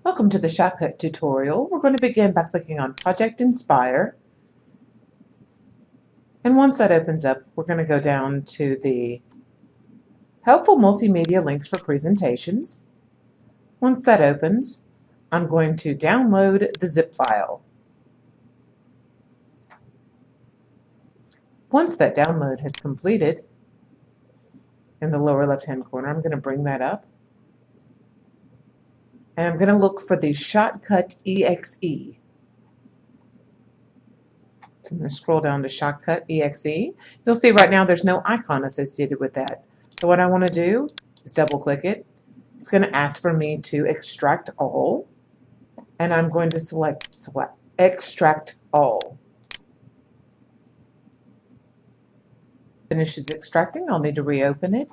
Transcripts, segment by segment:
Welcome to the Shotcut tutorial. We're going to begin by clicking on Project Inspire. And once that opens up, we're going to go down to the Helpful Multimedia Links for Presentations. Once that opens, I'm going to download the zip file. Once that download has completed, in the lower left-hand corner, I'm going to bring that up. And I'm going to look for the Shotcut EXE. So I'm going to scroll down to Shotcut EXE. You'll see right now there's no icon associated with that. So what I want to do is double click it. It's going to ask for me to extract all. And I'm going to select extract all. Finishes extracting. I'll need to reopen it.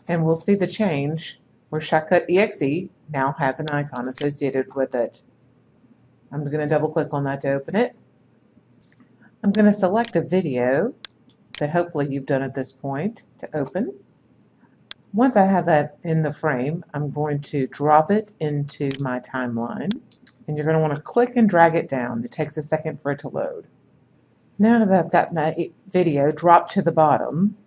And we'll see the change where Shotcut EXE now has an icon associated with it. I'm going to double click on that to open it. I'm going to select a video that hopefully you've done at this point to open. Once I have that in the frame, I'm going to drop it into my timeline. And you're going to want to click and drag it down. It takes a second for it to load. Now that I've got my video dropped to the bottom,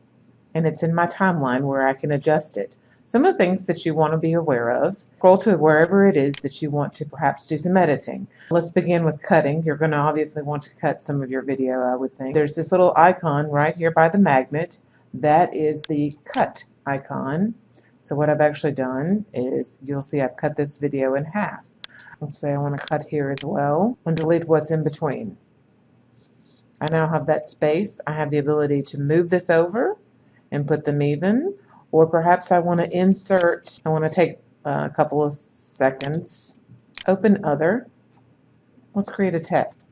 and it's in my timeline where I can adjust it. Some of the things that you want to be aware of, scroll to wherever it is that you want to perhaps do some editing. Let's begin with cutting. You're going to obviously want to cut some of your video, I would think. There's this little icon right here by the magnet. That is the cut icon. So what I've actually done is, you'll see I've cut this video in half. Let's say I want to cut here as well and delete what's in between. I now have that space. I have the ability to move this over and put them even, or perhaps I want to insert, I want to take a couple of seconds, open other, let's create a text.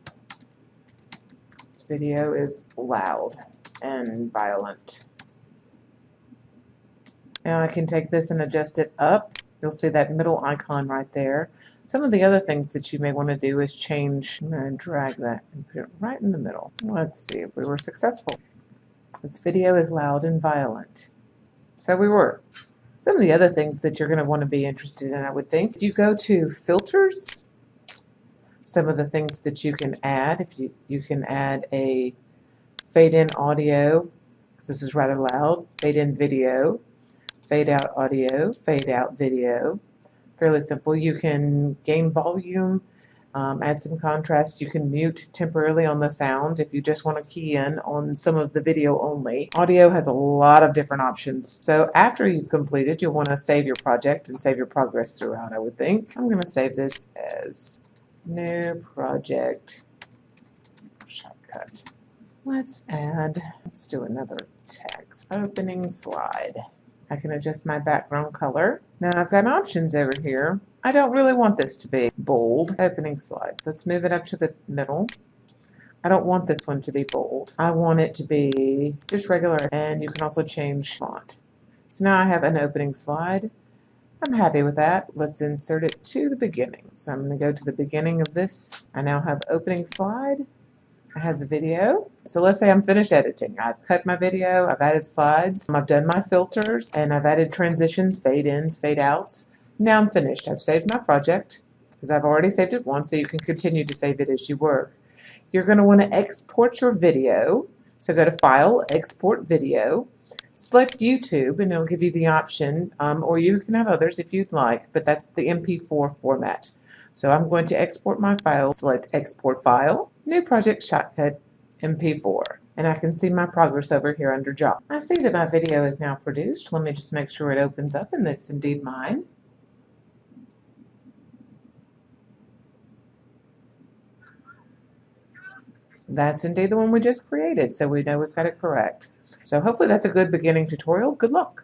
This video is loud and violent. Now I can take this and adjust it up. You'll see that middle icon right there. Some of the other things that you may want to do is change, I'm going to drag that and put it right in the middle. Let's see if we were successful. This video is loud and violent. So we were. Some of the other things that you're going to want to be interested in, I would think, if you go to filters, some of the things that you can add, if you can add a fade in audio, because this is rather loud, fade in video, fade out audio, fade out video. Fairly simple. You can gain volume, add some contrast. You can mute temporarily on the sound if you just want to key in on some of the video only. Audio has a lot of different options. So after you've completed, you'll want to save your project and save your progress throughout, I would think. I'm going to save this as new project Shotcut. Let's do another text. Opening slide. I can adjust my background color. Now I've got options over here. I don't really want this to be bold. Opening slides. Let's move it up to the middle. I don't want this one to be bold. I want it to be just regular, and you can also change font. So now I have an opening slide. I'm happy with that. Let's insert it to the beginning. So I'm going to go to the beginning of this. I now have opening slide. I have the video. So let's say I'm finished editing. I've cut my video, I've added slides, I've done my filters, and I've added transitions, fade ins, fade outs. Now I'm finished. I've saved my project because I've already saved it once, so you can continue to save it as you work. You're going to want to export your video. So go to File, Export Video, select YouTube, and it'll give you the option, or you can have others if you'd like, but that's the MP4 format. So I'm going to export my file, select Export File, New Project Shotcut MP4, and I can see my progress over here under Job. I see that my video is now produced. Let me just make sure it opens up and it's indeed mine. That's indeed the one we just created, so we know we've got it correct. So hopefully that's a good beginning tutorial. Good luck.